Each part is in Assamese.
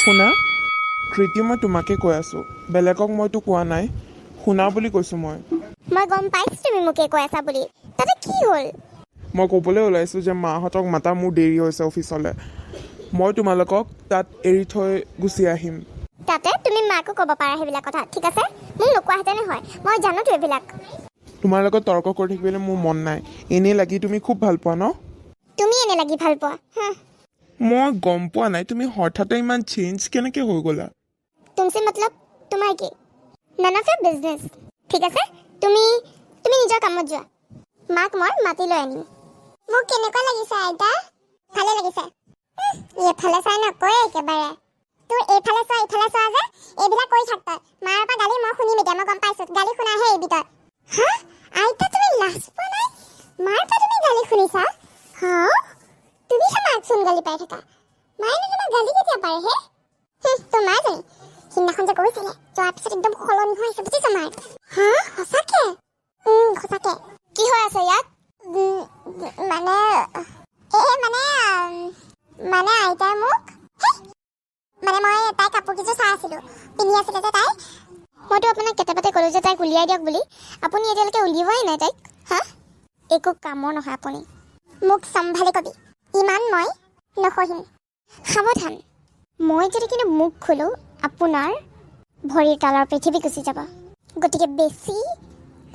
শুনা কৃতি মই তোমাকে কৈ আছোঁ বেলেগক মইতো কোৱা নাই শুনা বুলি কৈছোঁ মই গম পাইছোঁ তুমি মোকে কৈ আছা বুলি তাতে কি হ'ল মই ক'বলৈ ওলাইছোঁ যে মাহঁতক মাতা মোৰ দেৰি হৈছে অফিচলৈ মই তোমালোকক তাত এৰি থৈ গুচি আহিম তাতে তুমি মাকো ক'ব পাৰা সেইবিলাক কথা ঠিক আছে মোক নোকোৱাহেঁতেনে হয় মই জানোতো এইবিলাক তোমাৰ লগত তৰ্ক কৰি থাকিবলৈ মোৰ মন নাই এনেই লাগি তুমি খুব ভাল পোৱা ন তুমি এনে লাগি ভাল পোৱা মই গম পোৱা নাই তুমি হঠাতে ইমান চেঞ্জ কেনেকৈ হৈ গ'লা তুমছে মতলব তোমাৰ কি নান অফ ইয়ৰ বিজনেছ ঠিক আছে তুমি নিজৰ কামত যোৱা মাক মই মাতি লৈ আনিম মোক কেনেকুৱা লাগিছে আইতা ভালে লাগিছে এইফালে চাই নকয় একেবাৰে তোৰ এইফালে চোৱা ইফালে চোৱা যে এইবিলাক কৰি থাক তই মাৰ পৰা গালি মই শুনিম এতিয়া মই গম পাইছোঁ গালি শুনাহে এই ভিতৰত হা আইতা তুমি লাজ পোৱা নাই মাৰ পৰা তুমি গালি শুনিছা হা তুমি মাক চোন গালি পাই থাকা মায়ে তোমাক গালি কেতিয়া পাৰে হে তোৰ মা জানি সিদিনাখন যে কৈছিলে যোৱাৰ পিছত একদম সলনি হৈ আছে বুজিছ মাৰ হা সঁচাকে সঁচাকে কি হৈ আছে ইয়াত মানে আইতাই মোক মানে মই তাই কাপোৰ কিছু চাই আছিলোঁ পিন্ধি আছিলে যে তাই মইতো আপোনাক কেতিয়াবাতে ক'লোঁ যে তাইক উলিয়াই দিয়ক বুলি আপুনি এতিয়ালৈকে উলিওৱাই নাই তাইক হা একো কামৰ নহয় আপুনি মোক চম্ভালি কবি ইমান মই নসহিম সাৱধান মই যদি কিন্তু মুখ খোলোঁ আপোনাৰ ভৰিৰ তলৰ পৃথিৱী গুচি যাব গতিকে বেছি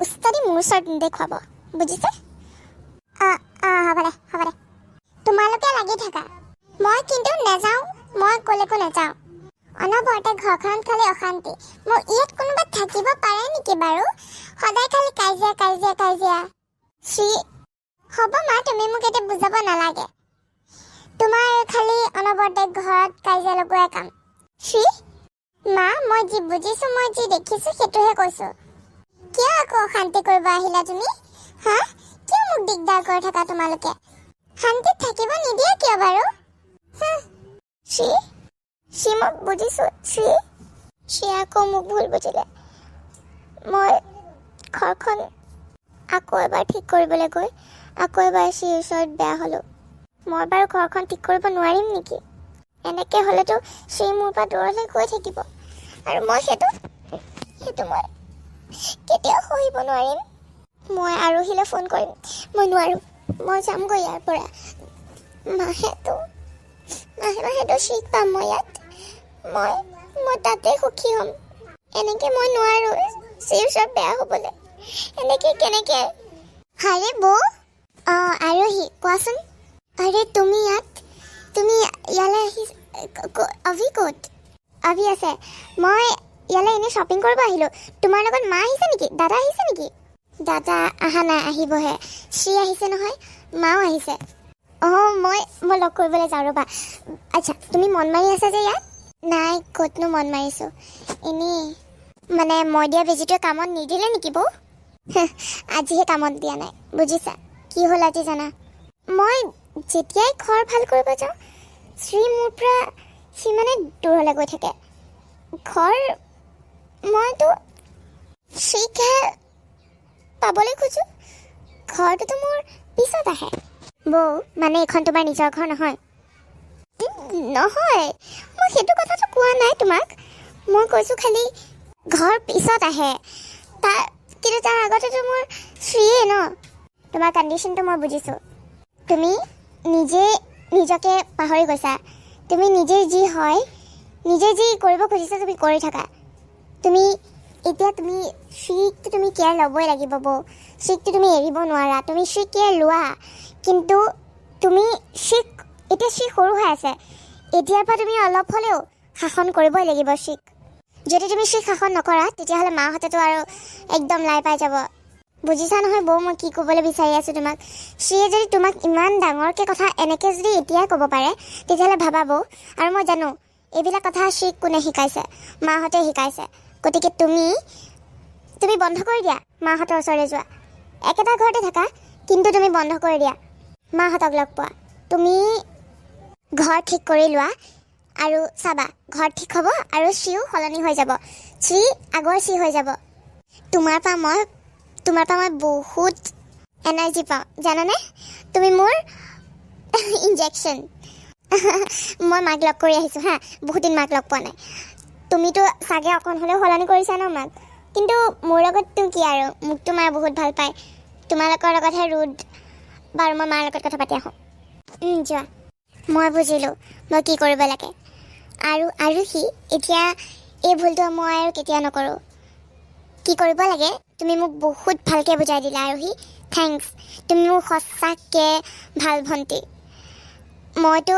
উস্তাদি মোৰ ওচৰত দেখুৱাব বুজিছে হ'ব দে তোমালোকে লাগি থাকা মই কিন্তু নাযাওঁ মই ক'লেকো নাযাওঁ অনবৰতে ঘৰখনত খালি অশান্তি মোৰ ইয়াত কোনোবা থাকিব পাৰে নেকি বাৰু সদায় খালি কাজিয়া শ্ৰী হ'ব মা তুমি মোক এতিয়া বুজাব নালাগে তোমাৰ খালি অনবৰতে ঘৰত কাজিয়া লগোৱাই কাম শ্ৰী মা মই যি বুজিছোঁ মই যি দেখিছোঁ সেইটোহে কৈছোঁ কিয় আকৌ অশান্তি কৰিব আহিলা তুমি হা কিয় মোক দিগদাৰ কৰি থাকা তোমালোকে শান্তিত থাকিব নিদিয়া কিয় বাৰু শ্ৰী মোক বুজিছোঁ শ্ৰী আকৌ মোক ভুল বুজিলে মই ঘৰখন আকৌ এবাৰ ঠিক কৰিবলৈ গৈ আকৌ এবাৰ শ্ৰীৰ ওচৰত বেয়া হ'লোঁ মই বাৰু ঘৰখন ঠিক কৰিব নোৱাৰিম নেকি এনেকৈ হ'লেতো শ্ৰী মোৰ পৰা দূৰলৈ গৈ থাকিব আৰু মই সেইটো মই কেতিয়াও সহিব নোৱাৰিম মই আৰোহীলৈ ফোন কৰিম মই নোৱাৰোঁ মই যামগৈ ইয়াৰ পৰা মাহেতো শ্ৰীক পাম মই ইয়াত মই তাতে সুখী হ'ম এনেকৈ মই নোৱাৰোঁ শ্ৰীৰ ওচৰত বেয়া হ'বলৈ এনেকৈ কেনেকৈ হাৰে বৌ আৰোহী কোৱাচোন আৰে তুমি ইয়ালৈ আহি ক'ত আভি আছে মই ইয়ালৈ এনেই শ্বপিং কৰিব আহিলোঁ তোমাৰ লগত মা আহিছে নেকি দাদা আহিছে নেকি দাদা অহা নাই আহিবহে শ্ৰী আহিছে নহয় মাও আহিছে মই লগ কৰিবলৈ যাওঁ ৰ'বা আচ্ছা তুমি মন মাৰি আছা যে ইয়াত নাই ক'তনো মন মাৰিছোঁ এনেই মানে মই দিয়া বেজীটোৱে কামত নিদিলে নেকি বৌ আজিহে কামত দিয়া নাই বুজিছা কি হ'ল আজি জানা মই যেতিয়াই ঘৰ ভাল কৰিব যাওঁ শ্ৰী মোৰ পৰা সি মানে দূৰলৈ গৈ থাকে ঘৰ মইতো শ্ৰীকহে পাবলৈ খোজোঁ ঘৰটোতো মোৰ পিছত আহে বৌ মানে এইখন তোমাৰ নিজৰ ঘৰ নহয় মই সেইটো কথাটো কোৱা নাই তোমাক মই কৈছোঁ খালি ঘৰ পিছত আহে কিন্তু তাৰ আগতেতো মোৰ শ্ৰীয়ে ন তোমাৰ কণ্ডিশ্যনটো মই বুজিছোঁ তুমি নিজকে পাহৰি গৈছা তুমি নিজে যি কৰিব খুজিছা তুমি কৰি থাকা তুমি শ্ৰীকটো তুমি কেয়াৰ ল'বই লাগিব বৌ শ্ৰীকটো তুমি এৰিব নোৱাৰা তুমি শ্ৰীক কেয়াৰ লোৱা কিন্তু তুমি শ্ৰীক এতিয়া শ্ৰী সৰু হৈ আছে এতিয়াৰ পৰা তুমি অলপ হ'লেও শাসন কৰিবই লাগিব শ্ৰীক যদি তুমি শ্ৰীক শাসন নকৰা তেতিয়াহ'লে মাহঁতেতো আৰু একদম লাই পাই যাব বুজিছা নহয় বৌ মই কি ক'বলৈ বিচাৰি আছোঁ তোমাক শ্ৰীয়ে যদি তোমাক ইমান ডাঙৰকৈ কথা এনেকৈ যদি এতিয়াই ক'ব পাৰে তেতিয়াহ'লে ভাবা বৌ আৰু মই জানো এইবিলাক কথা শ্ৰীক কোনে শিকাইছে মাহঁতে শিকাইছে গতিকে তুমি বন্ধ কৰি দিয়া মাহঁতৰ ওচৰলৈ যোৱা একেটা ঘৰতে থাকা কিন্তু তুমি বন্ধ কৰি দিয়া মাহঁতক লগ পোৱা তুমি ঘৰ ঠিক কৰি লোৱা আৰু চাবা ঘৰ ঠিক হ'ব আৰু শ্ৰীও সলনি হৈ যাব শ্ৰী আগৰ শ্ৰী হৈ যাব তোমাৰ পৰা মই বহুত এনাৰ্জি পাওঁ জানানে তুমি মোৰ ইনজেকশ্যন মই মাক লগ কৰি আহিছোঁ হা, বহুত দিন মাক লগ পোৱা নাই। তুমিতো চাগে অকণ হ'লেও সলনি কৰিছা ন মাক, কিন্তু মোৰ লগততো কি আৰু, মোকতো মায়ে বহুত ভাল পায়। তোমালোকৰ লগতহে ৰুড। বাৰু মই মাৰ লগত কথা পাতি আহোঁ। যোৱা। মই বুজিলোঁ মই কি কৰিব লাগে। আৰু সি এতিয়া এই ভুলটো মই আৰু কেতিয়া নকৰোঁ। কি কৰিব লাগে তুমি মোক বহুত ভালকৈ বুজাই দিলা আৰোহী। থেংকছ, তুমি মোক সঁচাকৈ ভাল ভণ্টি। মইতো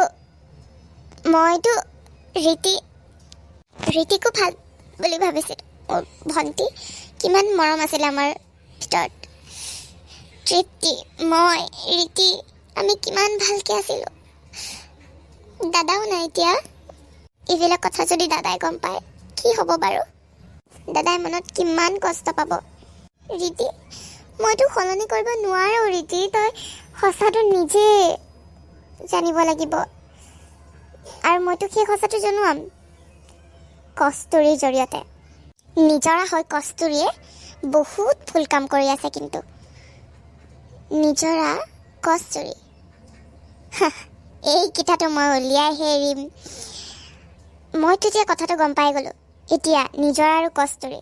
ৰীতিকো ভাল বুলি ভাবিছিলোঁ। ভণ্টি কিমান মৰম আছিলে আমাৰ ভিতৰত। তৃপ্তি, মই, ৰীতি, আমি কিমান ভালকৈ আছিলোঁ। দাদাও নাই এতিয়া। এইবিলাক কথা যদি দাদাই গম পায় কি হ'ব বাৰু? দাদাই মনত কিমান কষ্ট পাব। ৰীতি, মইতো সলনি কৰিব নোৱাৰোঁ। ৰীতি, তই সঁচাটো নিজে জানিব লাগিব। আৰু মইতো সেই সঁচাটো জনোৱাম কস্তুৰীৰ জৰিয়তে। নিজৰা হৈ কস্তুৰীয়ে বহুত ভুল কাম কৰি আছে। কিন্তু নিজৰা কস্তুৰী, এই কিটাটো মই উলিয়াইহে এৰিম। মইতো এতিয়া কথাটো গম পাই গ'লোঁ। এতিয়া নিজৰা আৰু কস্তুৰী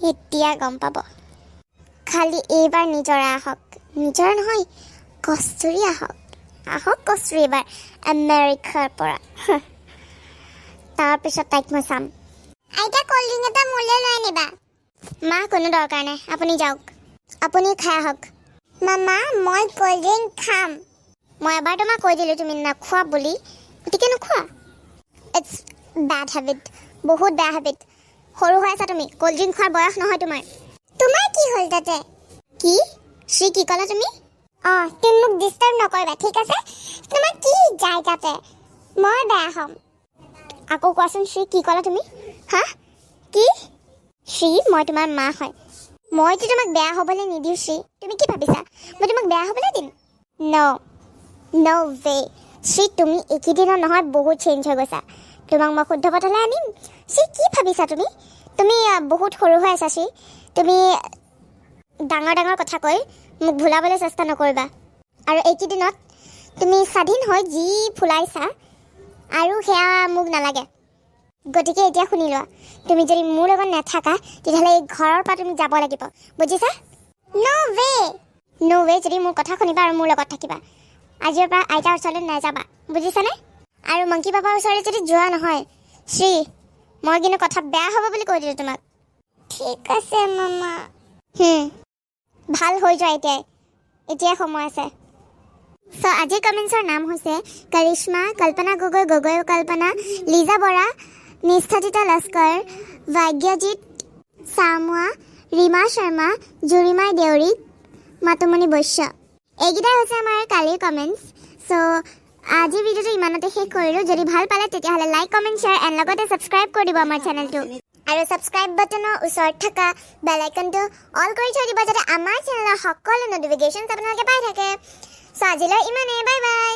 এতিয়া গম পাব। খালি এইবাৰ নিজৰা আহক, নিজৰা নহয় কস্তুৰী আহক কস্তুৰী এইবাৰ আমেৰিকাৰ পৰা। তাৰপিছত তাইক মই চাম। আইতা, কল্ড ড্ৰিংক এটা মোলৈ লৈ আনিবা। মা, কোনো দৰকাৰ নাই, আপুনি যাওক, আপুনি খাই আহক। মামা, মই কল্ড ড্ৰিংক খাম। মই এবাৰ তোমাক কৈ দিলোঁ তুমি নোখোৱা বুলি, গতিকে নোখোৱা। ইটছ বেড হেবিট, বহুত বেয়া হেবিট। সৰু হৈ আছা তুমি, কল্ড ড্ৰিংক খোৱাৰ বয়স নহয় তোমাৰ। তোমাৰ কি হ'ল তাতে? কি শ্ৰী, কি ক'লা তুমি? তুমি মোক ডিষ্টাৰ্ব নকৰিবা, ঠিক আছে? তোমাৰ কি যায় তাতে? মই বেয়া হ'ম। আকৌ কোৱাচোন শ্ৰী, কি ক'লা তুমি? হা, কি? শ্ৰী, মই তোমাৰ মা হয়। মইতো তোমাক বেয়া হ'বলৈ নিদিওঁ শ্ৰী। তুমি কি ভাবিছা মই তোমাক বেয়া হ'বলৈ দিম? ন ৱে শ্ৰী, তুমি এইকেইদিনত নহয় বহুত চেঞ্জ হৈ গৈছা। তোমাক মই শুদ্ধ পথলৈ আনিম। শ্ৰী, কি ভাবিছা তুমি? তুমি বহুত সৰু হৈ আছা শ্ৰী। তুমি ডাঙৰ কথা কৈ মোক ভুলাবলৈ চেষ্টা নকৰিবা। আৰু এইকেইদিনত তুমি স্বাধীন হৈ যি ফুলাইছা, আৰু সেয়া মোক নালাগে। গতিকে এতিয়া শুনি লোৱা, তুমি যদি মোৰ লগত নাথাকা তেতিয়াহ'লে এই ঘৰৰ পৰা তুমি যাব লাগিব, বুজিছা? ন ৱে যদি মোৰ কথা শুনিবা আৰু মোৰ লগত থাকিবা। আজিৰ পৰা আইতাৰ ওচৰলৈ নাযাবা, বুজিছানে? আৰু মংকি পাপাৰ ওচৰলৈ যদি যোৱা নহয় শ্ৰী, মই কিন্তু কথা বেয়া হ'ব বুলি কৈ দিলোঁ তোমাক। ঠিক আছে মামা। ভাল হৈ যোৱা এতিয়াই সময় আছে। চ' আজিৰ কমেণ্টছৰ নাম হৈছে কৰিশ্মা, কল্পনা গগৈ কল্পনা, লিজা বৰা, নিষ্ঠাজিতা লস্কৰ, ভাগ্যজিত চামুৱা, ৰীমা শৰ্মা, জুৰিমাই দেউৰী, মাতুমণি বৈশ্য। এইকেইটাই হৈছে আমাৰ কালিৰ কমেণ্টছ। চ' আজিৰ ভিডিঅ'টো ইমানতে শেষ কৰিলোঁ। যদি ভাল পালে তেতিয়াহ'লে লাইক, কমেণ্ট, শ্বেয়াৰ এণ্ড লগতে ছাবস্ক্ৰাইব কৰি দিব আমাৰ চেনেলটো। আৰু ছাবস্ক্ৰাইব বাটনৰ ওচৰত থকা বেল আইকনটো অল কৰি থৈ দিব, যাতে আমাৰ চেনেলৰ সকলো ন'টিফিকেশ্যনছ আপোনালোকে পাই থাকে। চ' আজিলৈ ইমানেই, বাই বাই।